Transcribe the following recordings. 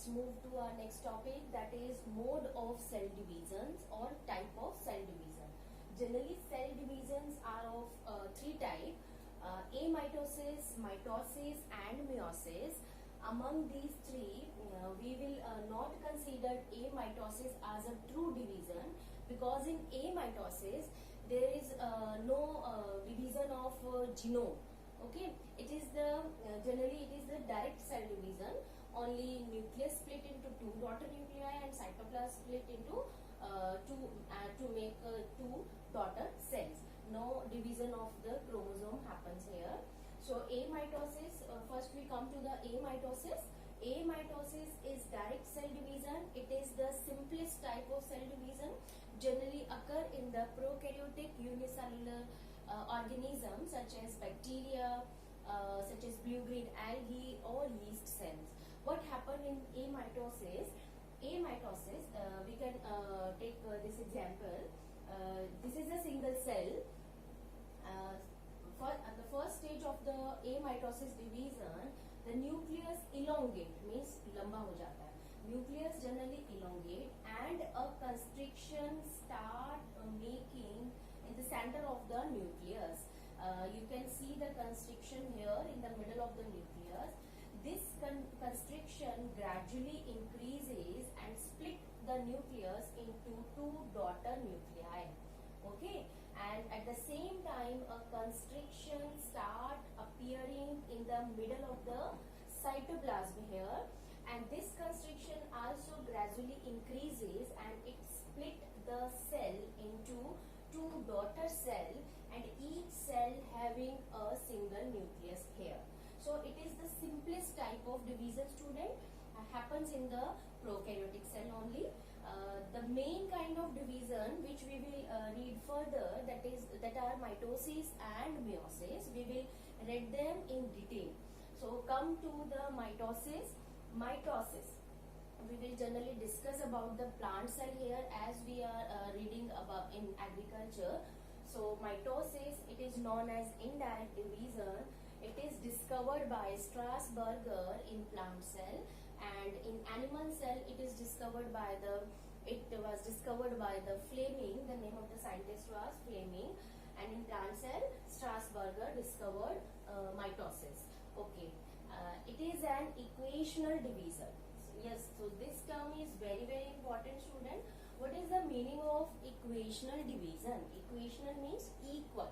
move to our next topic, that is mode of cell divisions or type of cell division. Generally, cell divisions are of three types: amitosis, mitosis, and meiosis. Among these three, we will not consider amitosis as a true division, because in amitosis there is no division of genome. Okay, it is the generally it is the direct cell division. Only nucleus split into two daughter nuclei and cytoplasm split into two to make two daughter cells. No division of the chromosome happens here. So amitosis, first we come to the amitosis. Amitosis is direct cell division. It is the simplest type of cell division, generally occur in the prokaryotic unicellular organisms such as bacteria, such as blue-green algae or yeast cells. What happened in amitosis? Amitosis, we can take this example. This is a single cell. For the first stage of the amitosis division, the nucleus elongate, means लंबा हो जाता है. Nucleus generally elongate and a constriction start making in the center of the nucleus. You can see the constriction here in the middle of the nucleus. This constriction gradually increases and split the nucleus into two daughter nuclei. Okay, and at the same time a constriction start appearing in the middle of the cytoplasm here, and this constriction also gradually increases and it split the cell into two daughter cell, and each cell having a single nucleus here. So it is the simplest type of division, student. Happens in the prokaryotic cell only. The main kind of division which we will read further, that are mitosis and meiosis. We will read them in detail. So come to the mitosis. Mitosis, we will generally discuss about the plant cell here, as we are reading about in agriculture. So mitosis, it is known as indirect division. It is discovered by Strasburger in plant cell, and in animal cell it was discovered by the Fleming. The name of the scientist was Fleming, and in plant cell Strasburger discovered mitosis. Okay, it is an equational division. Yes, so this term is very important, student. What is the meaning of equational division? Equational means equal.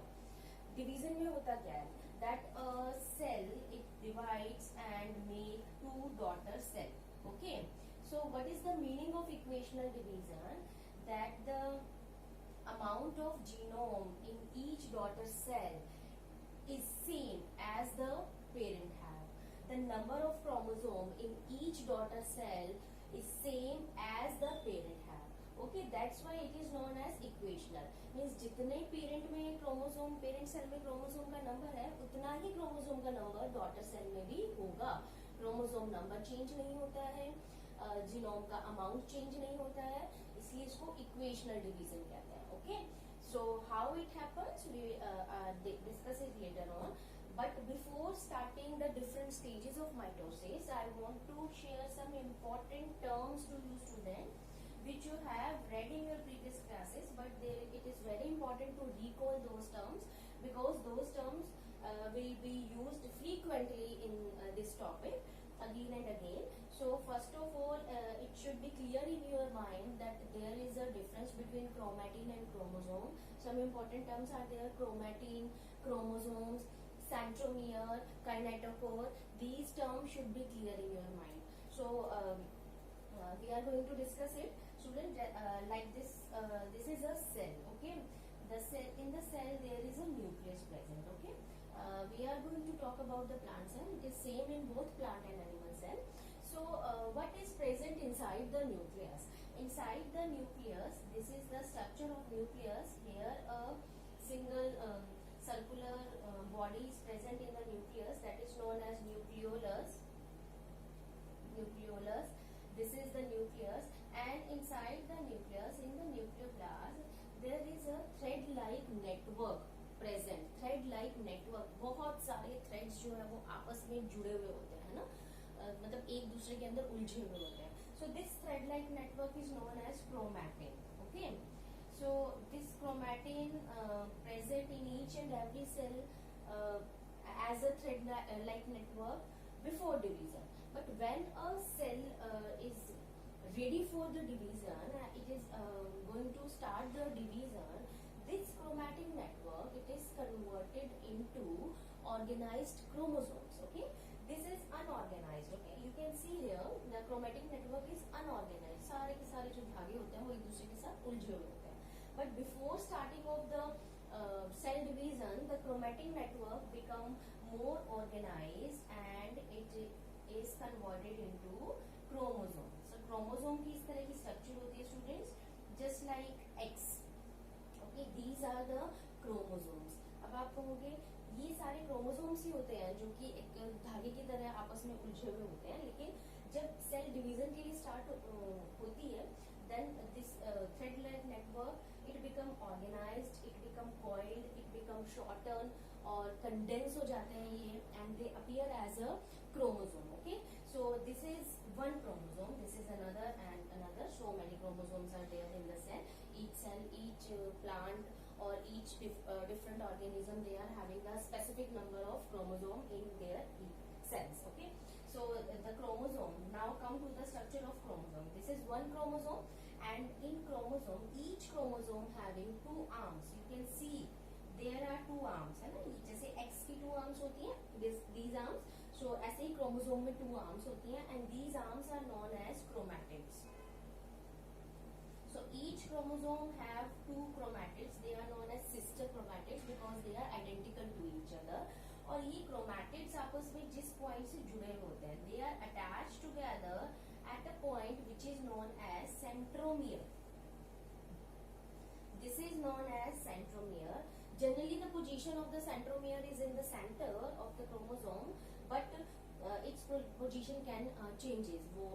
Division में होता क्या है? That a cell it divides and make two daughter cell. Okay. So what is the meaning of equational division? That the amount of genome in each daughter cell is same as the parent have. The number of chromosome in each daughter cell is same as the parent have. Okay, that's why it is known as equational. Means जितने parent में chromosome, parent cell में chromosome का number है, उतना ही chromosome का number daughter cell में भी होगा. क्रोमोसोम नंबर चेंज नहीं होता है, जीनोम का अमाउंट चेंज नहीं होता है, इसलिए इसको इक्वेशनल डिवीजन कहते हैं. Okay, so how it happens we discuss it later on. But before starting the different stages of mitosis, I want to share some important terms to you, students, which you have read in your previous classes, but it is very important to recall those terms, because those terms will be used frequently in this topic again and again. So first of all, it should be clear in your mind that there is a difference between chromatin and chromosome. Some important terms are there: chromatin, chromosomes, centromere, kinetochore. These terms should be clear in your mind. So we are going to discuss it, student. Like this, this is a cell. Okay, the cell, in the cell there is a nucleus present. Okay, we are going to talk about the plant cell. It is same in both plant and animal cell. So what is present inside the nucleus? Inside the nucleus, this is the structure of nucleus. Here a single circular body is present in the nucleus, that is known as nucleolus. Nucleolus. This is the nucleus, and inside the nucleus, in the nucleoplasm, there is a thread-like network present. Thread-like network, बहुत सारे threads जो है वो आपस में जुड़े हुए होते हैं ना, मतलब एक दूसरे दूसरे के अंदर उलझे हुए होते हैं. So this thread-like network is known as chromatin. Okay. So this chromatin present in each and every cell as a thread-like network before division. But when a cell is ready for the division, it is going to start the division. This chromatin network, it is converted into organized chromosomes. Okay. This is unorganized. Okay, you can see here the chromatic network is unorganized. सारे के सारे जो धागे होते हैं वो एक दूसरे के साथ उलझे हुए होते हैं. But before starting of the cell division, the chromatic network become more organized and it is converted into chromosome. So chromosome की इस तरह की structure होती है students, just like X. Okay, these are the chromosomes. अब आप कहोगे ये सारे क्रोमोसोम्स ही होते हैं जो कि एक धागे की तरह आपस में उलझे हुए होते हैं, लेकिन जब सेल डिवीजन के लिए स्टार्ट होती है, then this thread like network it become organized, it become coiled, it become shorten और कंडेंस हो जाते हैं ये, and they appear as a chromosome. Okay, so this is one chromosome, this is another and another. So many chromosomes are there in the cell. Each cell, each plant or each different organism, they are having a specific number of chromosome in their cells. Okay, so the chromosome, now come to the structure of chromosome. This is one chromosome, and in chromosome, each chromosome having two arms. You can see there are two arms, है ना, जैसे X की two arms होती हैं, these arms. So ऐसे ही chromosome में two arms होती हैं, and these arms are known as chromatids. So each chromosome have two chromatids. They are known as sister chromatids because they are identical to each other. और ये chromatids आपस में जिस point से जुड़े होते हैं, they are attached together at a point which is known as centromere. This is known as centromere. Generally, the position of the centromere is in the center of the chromosome, but its position can changes. वो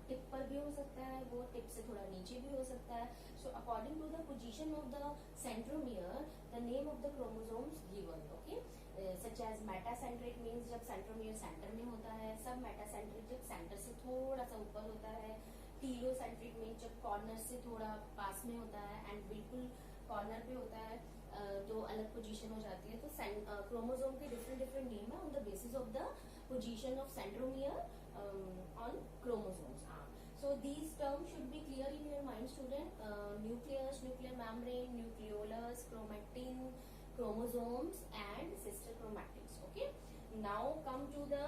tip पर भी हो सकता है, वो tip से थोड़ा नीचे भी हो सकता है. So according to the position of the centromere, the name of the chromosomes given. Okay, such as metacentric means जब centromere center में होता है, submetacentric जब center से थोड़ा सा ऊपर होता है, telocentric means जब corner से थोड़ा पास में होता है, and बिल्कुल corner पे होता है तो अलग पोजीशन हो जाती है. तो क्रोमोसोम के डिफरेंट नेम है on the basis of the position of centromere on chromosomes. So these terms should be clear in your mind, student. Nucleus, nuclear membrane, nucleolus, chromatin, chromosomes, and sister chromatids. Okay. Now come to the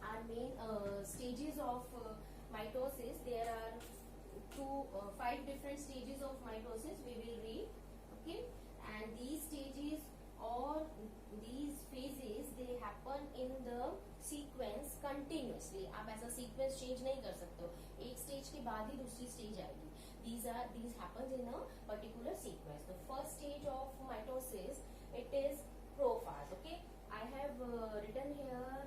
our main stages of mitosis. There are five different stages of mitosis. We will read. Okay. And these stages or these phases, they happen in the sequence continuously. आप ऐसा sequence change नहीं कर सकते हो, एक stage के बाद ही दूसरी stage आएगी. These happens in a particular sequence. The first stage of mitosis, it is prophase. Okay, I have written here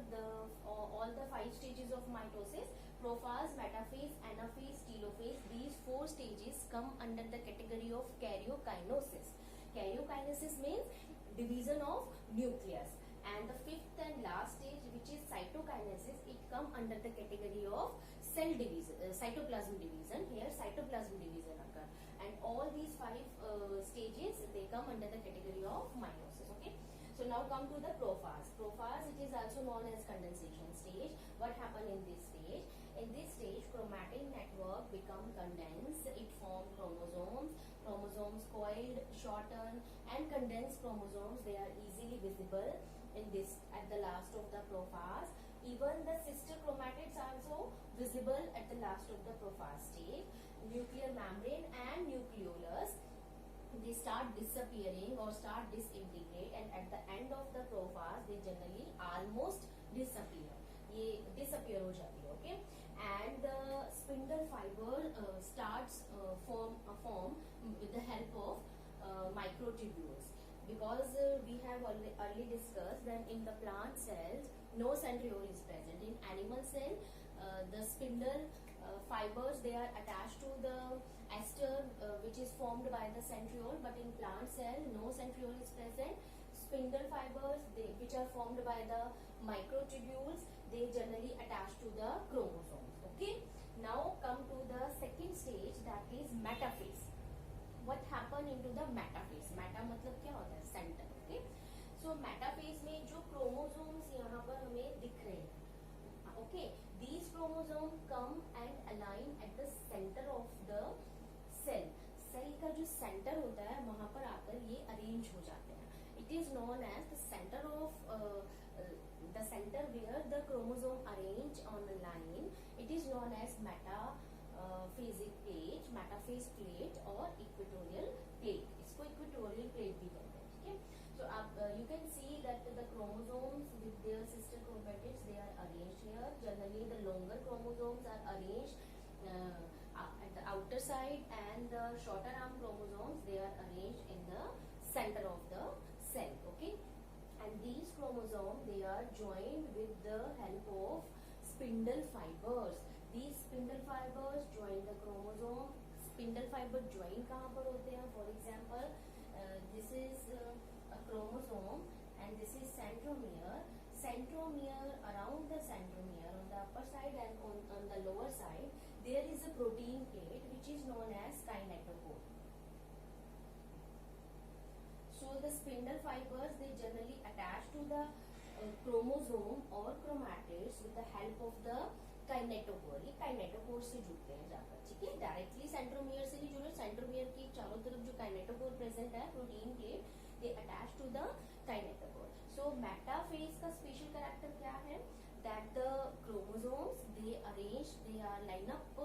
all the five stages of mitosis: prophase, metaphase, anaphase, telophase. These four stages come under the category of karyokinesis. Karyokinesis means division of nucleus, and the fifth and last stage, which is cytokinesis, it come under the category of cell division, cytoplasm division. Here cytoplasm division occur, and all these five stages, they come under the category of mitosis. Okay, so now come to the prophase. Prophase, it is also known as condensation stage. What happen in this stage? In this stage, chromatic network become condensed. It form chromosomes. Chromosomes coiled, shorten, and condensed chromosomes, they are easily visible in this at the last of the prophase. Even the sister chromatids are also visible at the last of the prophase stage. Nuclear membrane and nucleolus, they start disappearing or start disintegrate, and at the end of the prophase, they generally almost disappear. ये disappear हो जाती है. Okay, and the spindle fiber starts form with the help of microtubules, because we have early discussed that in the plant cells no centriole is present. In animal cell, the spindle fibers, they are attached to the ester which is formed by the centriole, but in plant cell no centriole is present. Spindle fibers, which are formed by the microtubules, they generally attach to the chromosomes. into the metaphase. Meta मतलब क्या होता है? Centre. Okay, सो metaphase में जो chromosomes यहाँ पर हमें दिख रहे हैं, okay, these chromosome come and align at the center of the cell. Cell का जो सेंटर होता है वहां पर आकर ये अरेंज हो जाते हैं. It is known as the center of the center where the chromosome arrange on a line. It is known as metaphasic plate, metaphase plate or equatorial plate. इसको equatorial plate भी कहते हैं. ठीक है, so आप you can see that the chromosomes with their sister chromatids, they are arranged here. Generally the longer chromosomes are arranged at the outer side, and the shorter arm chromosomes, they are arranged in the center of the cell. Okay, and these chromosomes, they are joined with the help of spindle fibers. These spindle fibers join the chromosome. Spindle fiber join कहाँ पर होते हैं? For example, this is a chromosome and this is centromere. Centromere, around the centromere on the upper side and on the lower side, there is a protein plate which is known as kinetochore. So the spindle fibers, they generally attach to the chromosome or chromatids with the help of the kinetochore. ये kinetochore से जुड़ते हैं जाकर. ठीक है, directly centromere से नहीं जुड़े. सेंट्रोमियर की चारों तरफ जो kinetochore प्रेजेंट है, protein plate, they attach to the kinetochore. So metaphase का स्पेशल कैरेक्टर क्या है? That the chromosomes, they are line up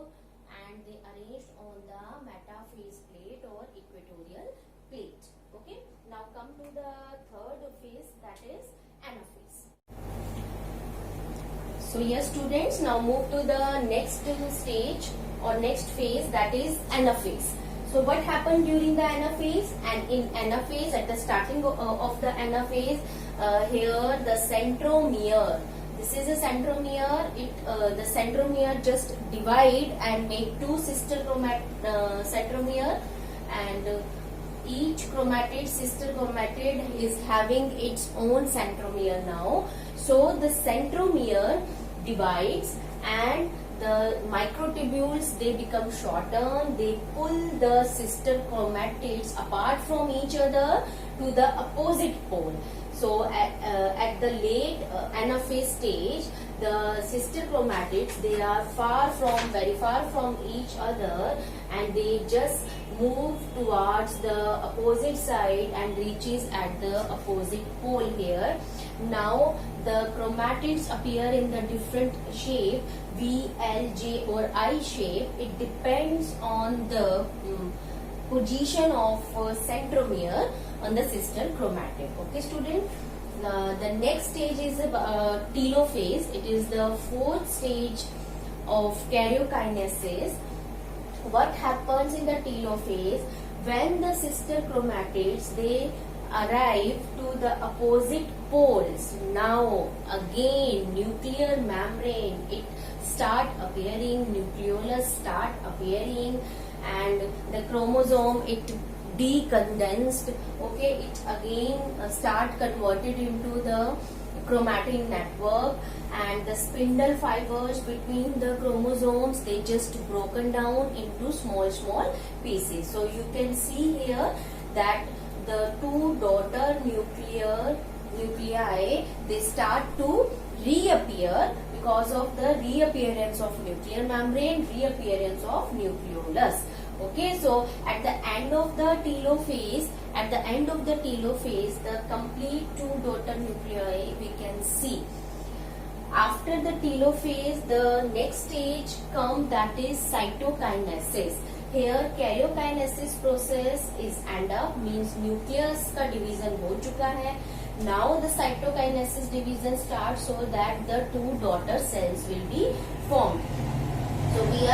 and they arranged on the metaphase plate or equatorial plate. Okay, now come to the third phase, that is anaphase. So yes students, now move to the next stage or next phase, that is anaphase. So what happened during the anaphase? And in anaphase, at the starting of the anaphase, here the centromere, this is a centromere. The centromere just divide and make two sister centromere, and each chromatid, sister chromatid, is having its own centromere now. So the centromere divides and the microtubules, they become shortened. They pull the sister chromatids apart from each other to the opposite pole. So at the late anaphase stage, the sister chromatids, they are very far from each other, and they just move towards the opposite side and reaches at the opposite pole here. Now the chromatids appear in the different shape, V, L, J or I shape. It depends on the position of centromere on the sister chromatid. Okay student, the next stage is telophase. It is the fourth stage of karyokinesis. What happens in the telophase? When the sister chromatids, they arrive to the opposite poles, now again nuclear membrane, it start appearing, nucleolus start appearing, and the chromosome, it decondensed. Okay, it again start converted into the chromatin network, and the spindle fibers between the chromosomes, they just broken down into small pieces. So you can see here that the two daughter nuclei, they start to reappear because of the reappearance of nuclear membrane, reappearance of nucleolus. Okay, so at the end of the telophase, the complete two daughter nuclei we can see. After the telophase, the next stage comes, that is cytokinesis. Here karyokinesis process is end up, means nucleus का division हो चुका है. Now the cytokinesis division starts, so that the two daughter cells will be formed. So we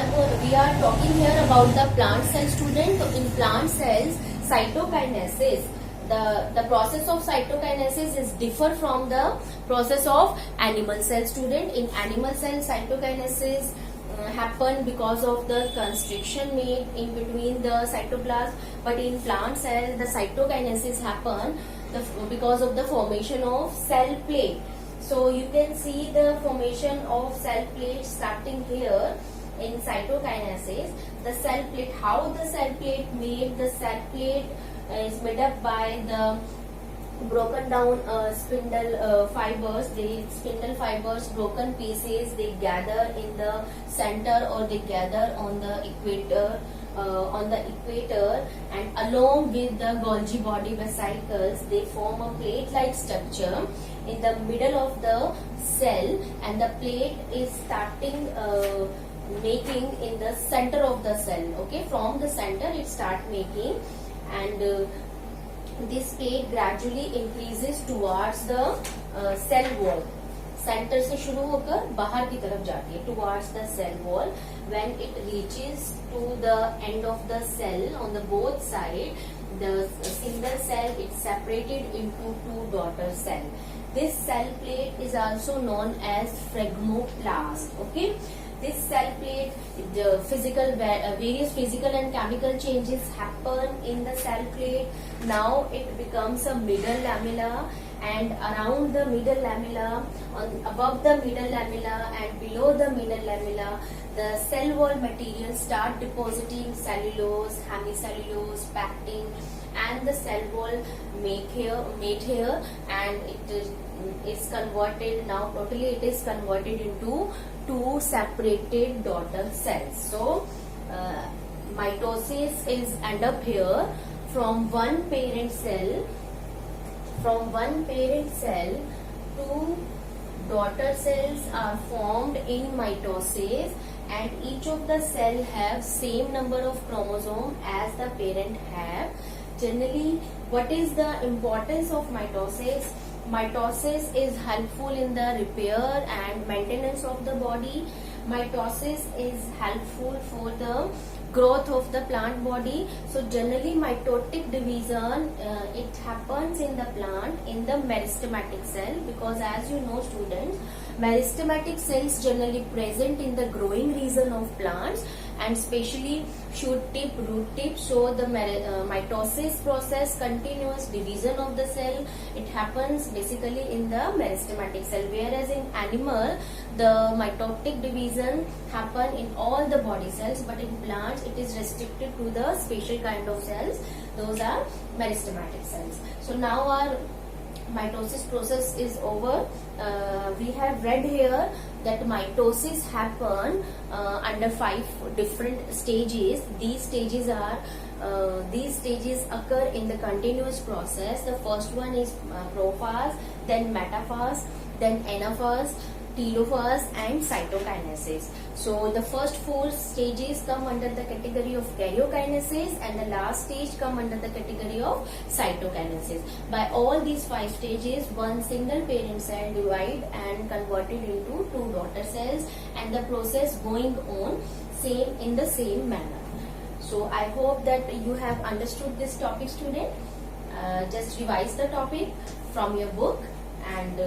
are talking here about the plant cell student. So in plant cells, cytokinesis, the process of cytokinesis is differ from the process of animal cell student. In animal cell, cytokinesis happen because of the constriction made in between the cytoplasm, but in plant cell the cytokinesis happen because of the formation of cell plate. So you can see the formation of cell plate starting here, in cytokinesis, the cell plate, how the cell plate made, the cell plate is made up by the broken down spindle fibers. The spindle fibers, broken pieces, they gather in the center or they gather on the equator, and along with the Golgi body vesicles, they form a plate-like structure in the middle of the cell, and the plate is starting making in the center of the cell. Okay, from the center it start making, and this plate gradually increases towards the cell wall. Centre से शुरू होकर बाहर की तरफ जाती है towards the cell wall. When it reaches to the end of the cell on the both side, the single cell is separated into two daughter cell. This cell plate is also known as phragmoplast. Okay, this cell plate, the various physical and chemical changes happen in the cell plate. Now it becomes a middle lamella, and around the middle lamella, above the middle lamella and below the middle lamella, the cell wall material start depositing cellulose, hemicellulose, pectin, and the cell wall made here, and it is converted now. Totally, it is converted into two separated daughter cells. So mitosis is end up here from one parent cell. From one parent cell, two daughter cells are formed in mitosis, and each of the cell have same number of chromosome as the parent have. Generally, what is the importance of mitosis? Mitosis is helpful in the repair and maintenance of the body. Mitosis is helpful for the growth of the plant body. So generally mitotic division it happens in the plant in the meristematic cell, because as you know students, meristematic cells generally present in the growing region of plants, and especially shoot tip, root tip. So the mitosis process, continuous division of the cell, it happens basically in the meristematic cell, whereas in animal the mitotic division happen in all the body cells, but in plants it is restricted to the special kind of cells, those are meristematic cells. So now our mitosis process is over. We have read here that mitosis happen under 5 different stages. These stages occur in the continuous process. The first one is prophase, then metaphase, then anaphase, telophase, and cytokinesis. So the first 4 stages come under the category of karyokinesis, and the last stage come under the category of cytokinesis. By all these 5 stages, one single parent cell divide and converted into 2 daughter cells, and the process going on in the same manner. So I hope that you have understood this topic, student. Just revise the topic from your book, and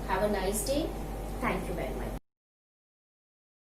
have a nice day. Thank you very much.